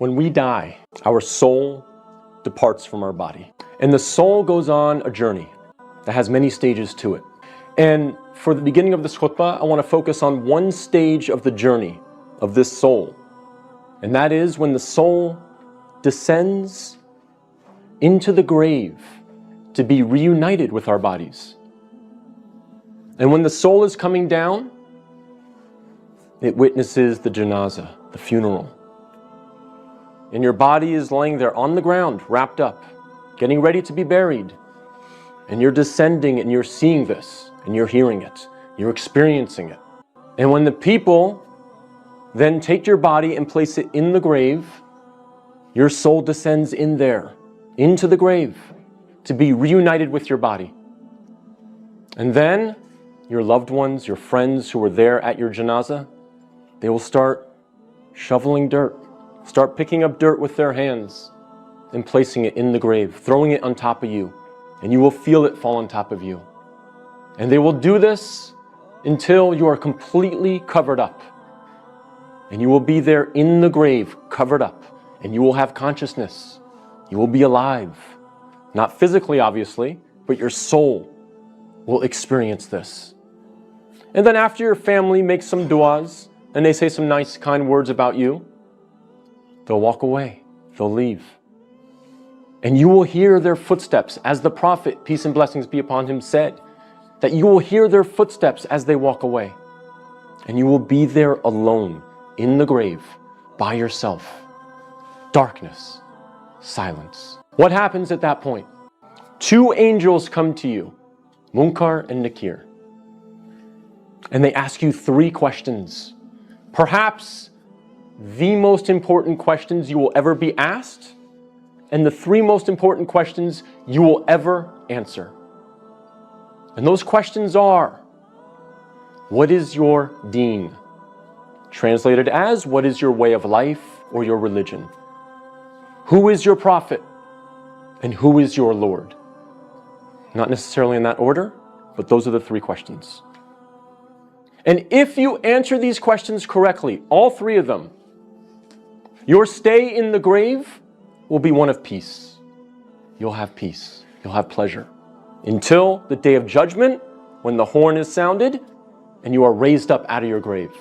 When we die, our soul departs from our body. And the soul goes on a journey that has many stages to it. And for the beginning of this khutbah, I want to focus on one stage of the journey of this soul. And that is when the soul descends into the grave to be reunited with our bodies. And when the soul is coming down, it witnesses the janazah, the funeral. And your body is laying there on the ground, wrapped up, getting ready to be buried. And you're descending and you're seeing this, and you're hearing it, you're experiencing it. And when the people then take your body and place it in the grave, your soul descends in there, into the grave, to be reunited with your body. And then your loved ones, your friends who were there at your janazah, they will start shoveling dirt, start picking up dirt with their hands and placing it in the grave, throwing it on top of you, and you will feel it fall on top of you. And they will do this until you are completely covered up. And you will be there in the grave, covered up, and you will have consciousness. You will be alive. Not physically, obviously, but your soul will experience this. And then after your family makes some du'as, and they say some nice, kind words about you, they'll walk away, they'll leave. And you will hear their footsteps, as the Prophet, peace and blessings be upon him, said, that you will hear their footsteps as they walk away. And you will be there alone, in the grave, by yourself. Darkness, silence. What happens at that point? Two angels come to you, Munkar and Nakir. And they ask you three questions. Perhaps the most important questions you will ever be asked, and the three most important questions you will ever answer. And those questions are, what is your deen? Translated as, what is your way of life or your religion? Who is your prophet? And who is your Lord? Not necessarily in that order, but those are the three questions. And if you answer these questions correctly, all three of them, your stay in the grave will be one of peace. You'll have peace. You'll have pleasure. Until the day of judgment, when the horn is sounded and you are raised up out of your grave.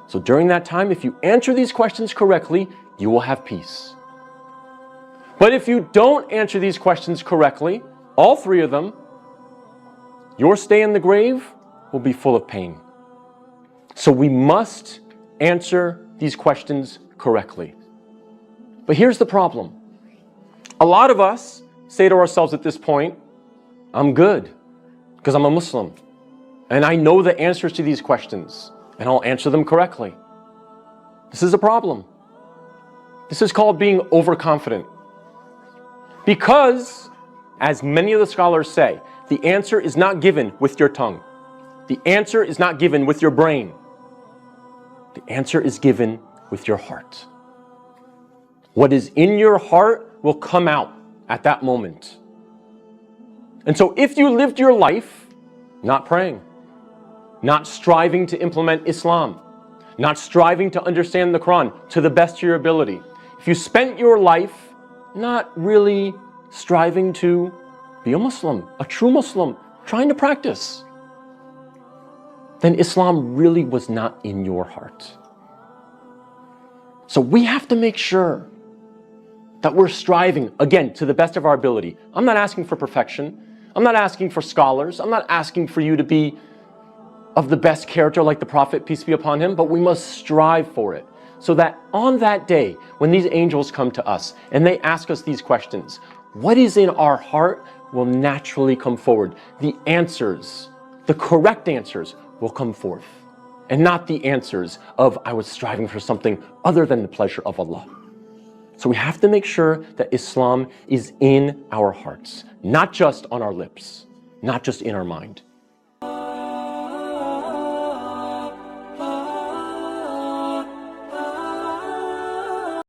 So during that time, if you answer these questions correctly, you will have peace. But if you don't answer these questions correctly, all three of them, your stay in the grave will be full of pain. So we must answer these questions correctly. But here's the problem. A lot of us say to ourselves at this point, I'm good because I'm a Muslim and I know the answers to these questions and I'll answer them correctly. This is a problem. This is called being overconfident. Because, as many of the scholars say, the answer is not given with your tongue. The answer is not given with your brain. The answer is given with your heart. What is in your heart will come out at that moment. And so if you lived your life not praying, not striving to implement Islam, not striving to understand the Quran to the best of your ability, if you spent your life not really striving to be a Muslim, a true Muslim, trying to practice, then Islam really was not in your heart. So we have to make sure that we're striving, again, to the best of our ability. I'm not asking for perfection. I'm not asking for scholars. I'm not asking for you to be of the best character like the Prophet, peace be upon him, but we must strive for it. So that on that day, when these angels come to us and they ask us these questions, what is in our heart will naturally come forward. The answers, the correct answers will come forth. And not the answers of, I was striving for something other than the pleasure of Allah. So we have to make sure that Islam is in our hearts, not just on our lips, not just in our mind.